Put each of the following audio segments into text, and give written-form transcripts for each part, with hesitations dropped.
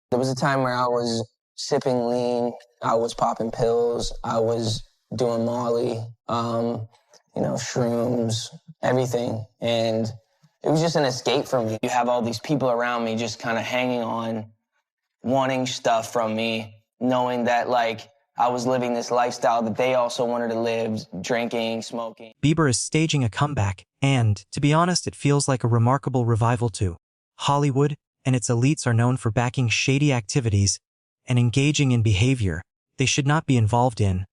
There was a time where I was sipping lean, I was popping pills, I was doing Molly, shrooms, everything. And it was just an escape for me. You have all these people around me just kind of hanging on, wanting stuff from me, knowing that, like, I was living this lifestyle that they also wanted to live, drinking, smoking. Bieber is staging a comeback, and, to be honest, it feels like a remarkable revival too. Hollywood and its elites are known for backing shady activities and engaging in behavior they should not be involved in,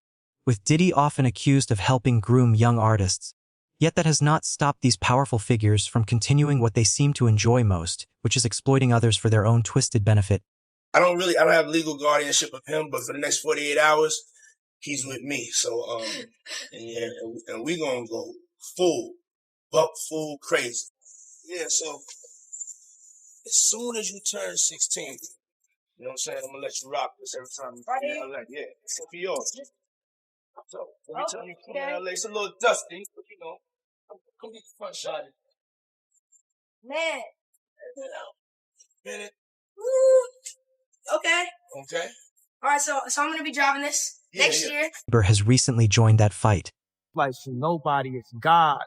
with Diddy often accused of helping groom young artists. Yet that has not stopped these powerful figures from continuing what they seem to enjoy most, which is exploiting others for their own twisted benefit. I don't have legal guardianship of him, but for the next 48 hours, he's with me. So, and we gonna go full crazy. Yeah, so as soon as you turn 16, you know what I'm saying? I'm gonna let you rock this every time you come to LA. Yeah, it's gonna be yours. So every time you come to LA, it's a little dusty, but come get the front shot. Man. Minute. Okay. Okay. All right, so I'm gonna be driving this next year. Bieber has recently joined that fight. Like, for nobody, it's God.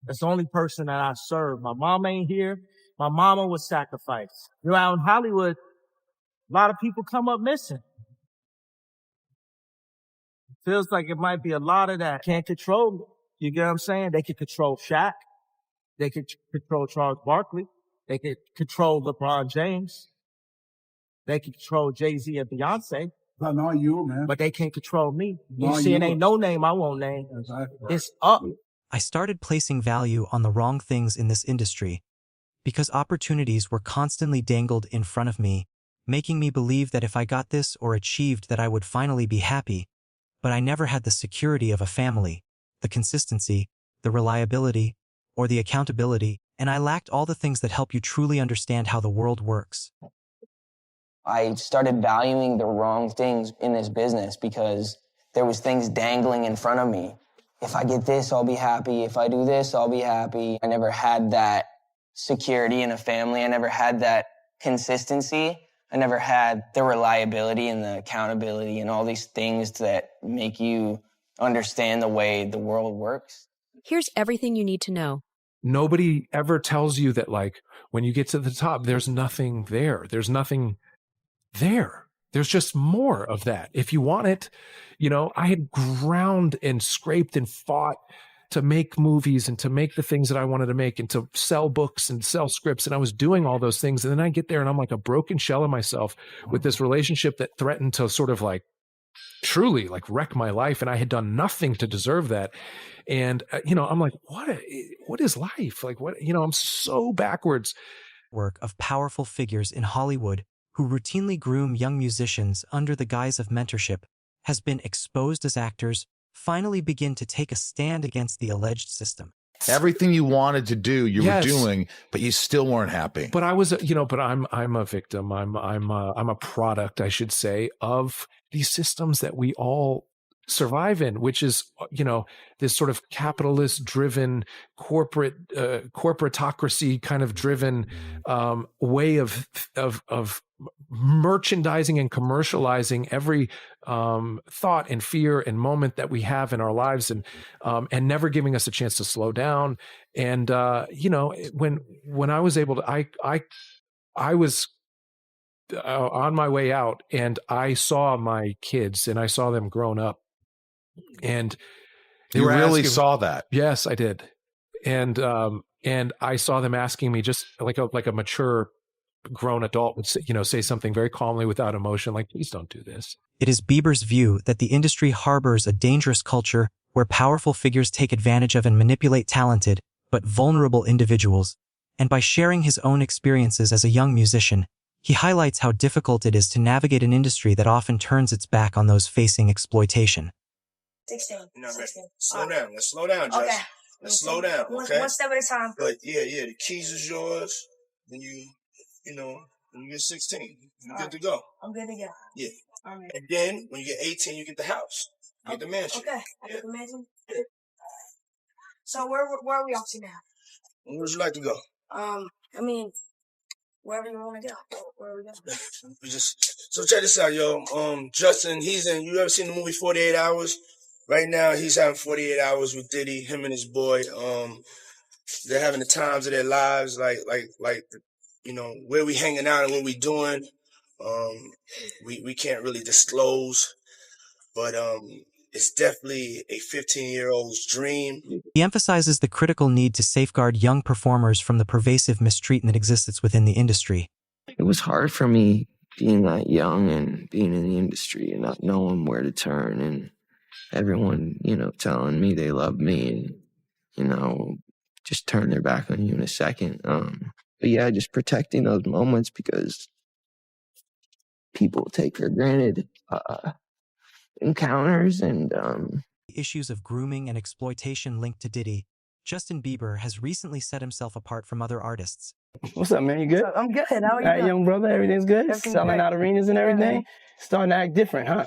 That's the only person that I serve. My mom ain't here. My mama was sacrificed. Out in Hollywood, a lot of people come up missing. Feels like it might be a lot of that. Can't control me. You get what I'm saying? They can control Shaq. They can control Charles Barkley. They can control LeBron James. They can control Jay-Z and Beyonce. But not you, man. But they can't control me. You see, it ain't no name I won't name. Exactly. It's up. I started placing value on the wrong things in this industry because opportunities were constantly dangled in front of me, making me believe that if I got this or achieved that I would finally be happy. But I never had the security of a family, the consistency, the reliability, or the accountability, and I lacked all the things that help you truly understand how the world works. I started valuing the wrong things in this business because there was things dangling in front of me. If I get this, I'll be happy. If I do this, I'll be happy. I never had that security in a family. I never had that consistency. I never had the reliability and the accountability and all these things that make you understand the way the world works. Here's everything you need to know. Nobody ever tells you that, like, when you get to the top, there's nothing there. There's nothing there. There's just more of that. If you want it, I had ground and scraped and fought to make movies and to make the things that I wanted to make and to sell books and sell scripts. And I was doing all those things. And then I get there and I'm like a broken shell of myself with this relationship that threatened to sort of like truly like wreck my life. And I had done nothing to deserve that. And, I'm like, what is life? Like, I'm so backwards. Work of powerful figures in Hollywood who routinely groom young musicians under the guise of mentorship has been exposed as actors finally begin to take a stand against the alleged system. Everything you wanted to do, you were doing, but you still weren't happy. But I was, but I'm a victim. I'm a product, I should say, of these systems that we all survive in, which is, this sort of capitalist driven corporatocracy kind of driven way of merchandising and commercializing every thought and fear and moment that we have in our lives, and never giving us a chance to slow down. And when I was able to, I was on my way out, and I saw my kids and I saw them grown up, and you really saw that. Yes, I did. And I saw them asking me, just like a mature grown adult would say something very calmly without emotion, like, please don't do this. It is Bieber's view that the industry harbors a dangerous culture where powerful figures take advantage of and manipulate talented but vulnerable individuals. And by sharing his own experiences as a young musician, he highlights how difficult it is to navigate an industry that often turns its back on those facing exploitation. 16. No, 16. Slow down. Let's slow down, Justin. Okay. Let's slow down, okay? One step at a time. But yeah, the keys is yours. Then when you get 16, you're good to go. I'm good to go. Yeah. All right. And then when you get 18, you get the house. You get the mansion. Okay. I get the mansion. Yeah. So where are we off to now? Where would you like to go? wherever you want to go. Where we go? So check this out, yo. Justin, you ever seen the movie 48 Hours? Right now, he's having 48 hours with Diddy, him and his boy. They're having the times of their lives, like, where we hanging out and what we doing. We can't really disclose, but it's definitely a 15-year-old's dream. He emphasizes the critical need to safeguard young performers from the pervasive mistreatment that exists within the industry. It was hard for me being that young and being in the industry and not knowing where to turn, and everyone, telling me they love me and, just turn their back on you in a second. But yeah, just protecting those moments because people take for granted encounters and Issues of grooming and exploitation linked to Diddy. Justin Bieber has recently set himself apart from other artists. What's up, man? You good? I'm good. How are you All right, doing? young brother, everything's good? Everything's Selling great. out arenas and everything? Yeah. Starting to act different, huh?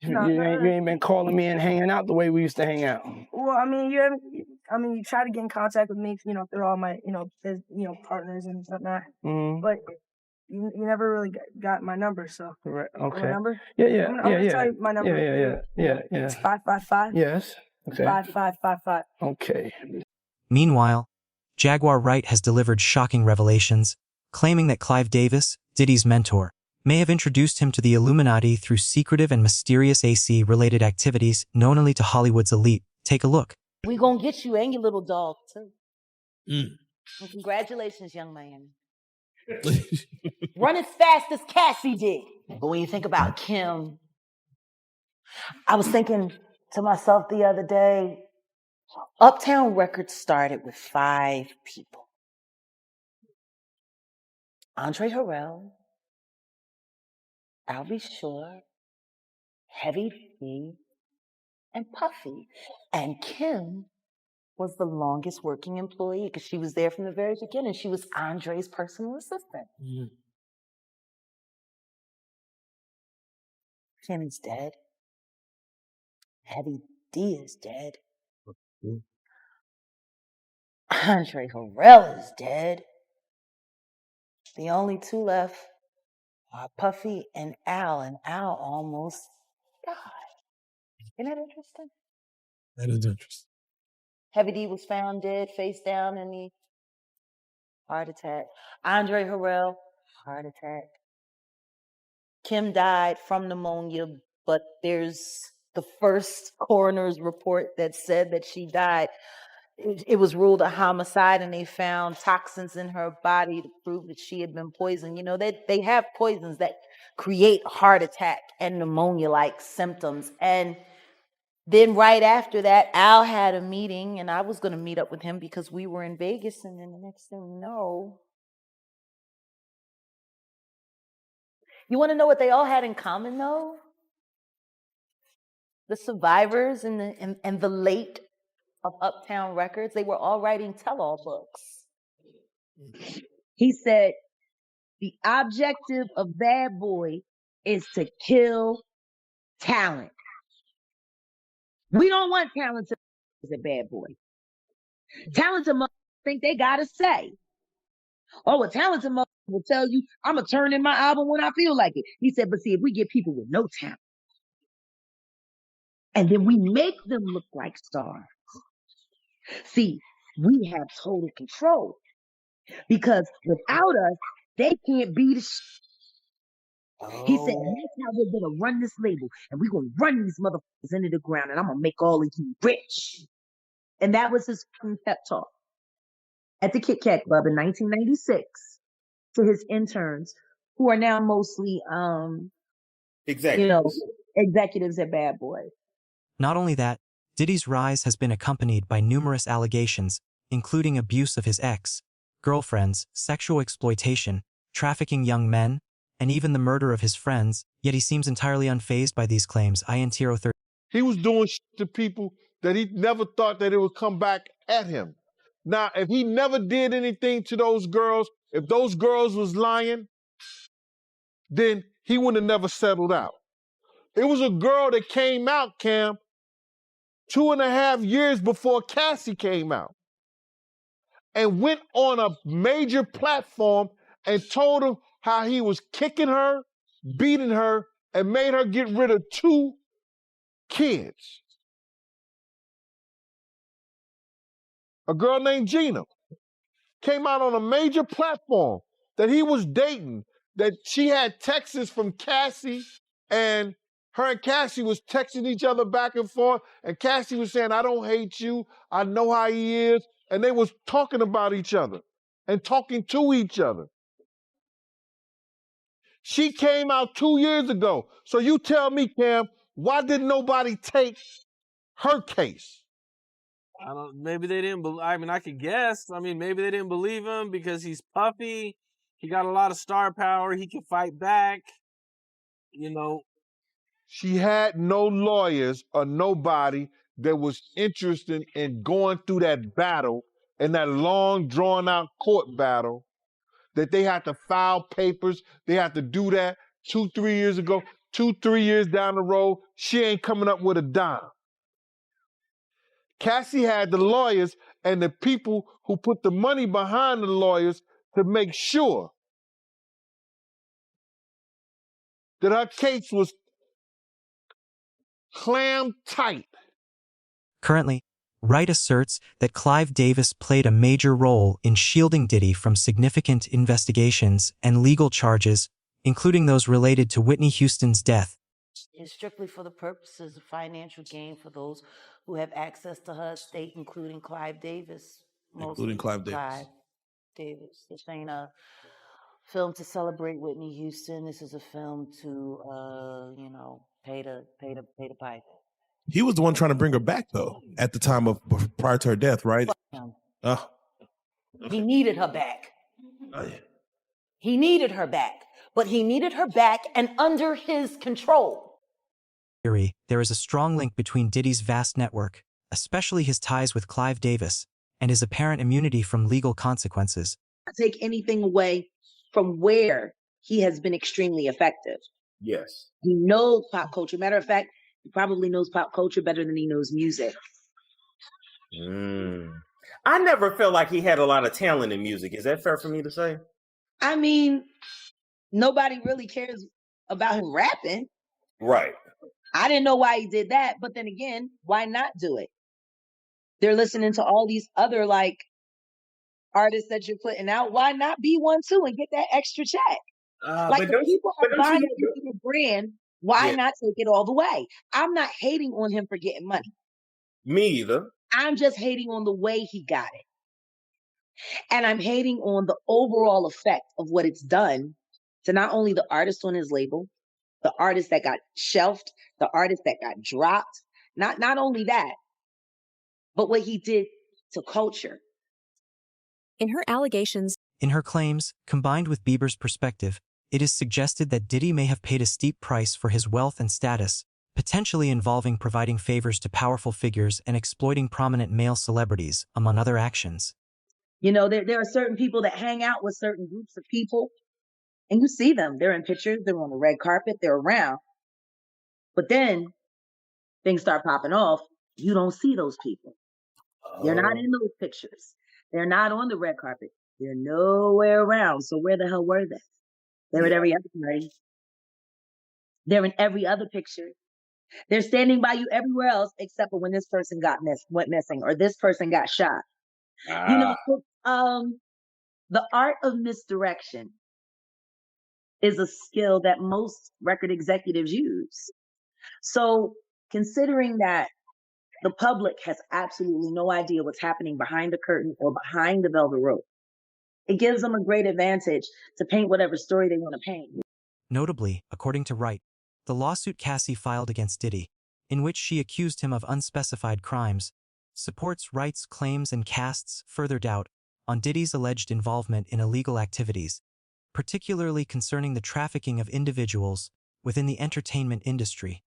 No, You ain't been calling me and hanging out the way we used to hang out. Well, I mean, you try to get in contact with me, through all my, partners and whatnot. Mm-hmm. But you never really got my number, so. Right. Okay. My number? Yeah. I'm gonna tell you my number. Yeah. It's 555. Yes. Okay. 5555. Okay. Meanwhile, Jaguar Wright has delivered shocking revelations, claiming that Clive Davis, Diddy's mentor, may have introduced him to the Illuminati through secretive and mysterious AC-related activities known only to Hollywood's elite. Take a look. We gonna get you and your little dog, too. And congratulations, young man. Run as fast as Cassie did. But when you think about Kim, I was thinking to myself the other day, Uptown Records started with 5 people. Andre Harrell, I'll Be Sure, Heavy D, and Puffy. And Kim was the longest working employee because she was there from the very beginning. She was Andre's personal assistant. Kim is dead. Heavy D is dead. Andre Harrell is dead. The only 2 left are Puffy and Al almost died. Isn't that interesting? That is interesting. Heavy D was found dead, face down in the heart attack. Andre Harrell, heart attack. Kim died from pneumonia, but there's the first coroner's report that said that she died. It was ruled a homicide, and they found toxins in her body to prove that she had been poisoned. They have poisons that create heart attack and pneumonia-like symptoms. And then right after that, Al had a meeting, and I was going to meet up with him because we were in Vegas, and then the next thing you know, you want to know what they all had in common, though? The survivors and the late of Uptown Records, they were all writing tell-all books. He said, the objective of Bad Boy is to kill talent. We don't want talented as a bad boy. Talented motherfuckers think they gotta say. Oh, a talented motherfucker will tell you, I'm gonna turn in my album when I feel like it. He said, but see, if we get people with no talent, and then we make them look like stars, see, we have total control. Because without us, they can't be the He said, and that's how we're gonna run this label, and we're gonna run these motherfuckers into the ground, and I'm gonna make all of you rich. And that was his pep talk at the Kit Kat Club in 1996 to his interns, who are now mostly executives at Bad Boy. Not only that, Diddy's rise has been accompanied by numerous allegations, including abuse of his ex-girlfriends, sexual exploitation, trafficking young men, and even the murder of his friends, yet he seems entirely unfazed by these claims. Intero 30. He was doing shit to people that he never thought that it would come back at him. Now, if he never did anything to those girls, if those girls was lying, then he would have never settled out. It was a girl that came out, Cam, 2.5 years before Cassie came out, and went on a major platform and told him how he was kicking her, beating her, and made her get rid of 2 kids. A girl named Gina came out on a major platform that he was dating, that she had texts from Cassie, and her and Cassie was texting each other back and forth, and Cassie was saying, I don't hate you, I know how he is, and they was talking about each other and talking to each other. She came out 2 years ago. So you tell me, Cam, why didn't nobody take her case? I don't. Maybe they didn't. I mean, I could guess. I mean, maybe they didn't believe him because he's puffy. He got a lot of star power. He can fight back. You know. She had no lawyers or nobody that was interested in going through that battle and that long, drawn-out court battle that they had to file papers. They had to do that 2-3 years ago. 2-3 years down the road, she ain't coming up with a dime. Cassie had the lawyers and the people who put the money behind the lawyers to make sure that her case was clammed tight. Currently, Wright asserts that Clive Davis played a major role in shielding Diddy from significant investigations and legal charges, including those related to Whitney Houston's death. It's strictly for the purposes of financial gain for those who have access to her estate, including Clive Davis. Including Clive Davis. This ain't a film to celebrate Whitney Houston. This is a film to, pay the piper. He was the one trying to bring her back, though, at the time of prior to her death, right? He needed her back. Oh, yeah. He needed her back, but he needed her back and under his control. There is a strong link between Diddy's vast network, especially his ties with Clive Davis, and his apparent immunity from legal consequences. Take anything away from where he has been extremely effective. Yes. He knows pop culture. Matter of fact, he probably knows pop culture better than he knows music. I never felt like he had a lot of talent in music. Is that fair for me to say? I mean, nobody really cares about him rapping. Right. I didn't know why he did that, but then again, why not do it? They're listening to all these other artists that you're putting out. Why not be one too and get that extra check? If people are buying into the brand, why not take it all the way? I'm not hating on him for getting money. Me either. I'm just hating on the way he got it. And I'm hating on the overall effect of what it's done to not only the artist on his label, the artist that got shelved, the artist that got dropped. Not only that, but what he did to culture. In her claims, combined with Bieber's perspective, it is suggested that Diddy may have paid a steep price for his wealth and status, potentially involving providing favors to powerful figures and exploiting prominent male celebrities, among other actions. You know, there are certain people that hang out with certain groups of people, and you see them. They're in pictures, they're on the red carpet, they're around. But then things start popping off. You don't see those people. They're not in those pictures. They're not on the red carpet. They're nowhere around. So where the hell were they? They're at every other party. They're in every other picture. They're standing by you everywhere else except for when this person went missing or this person got shot. You know, the art of misdirection is a skill that most record executives use. So considering that the public has absolutely no idea what's happening behind the curtain or behind the velvet rope, it gives them a great advantage to paint whatever story they want to paint. Notably, according to Wright, the lawsuit Cassie filed against Diddy, in which she accused him of unspecified crimes, supports Wright's claims and casts further doubt on Diddy's alleged involvement in illegal activities, particularly concerning the trafficking of individuals within the entertainment industry.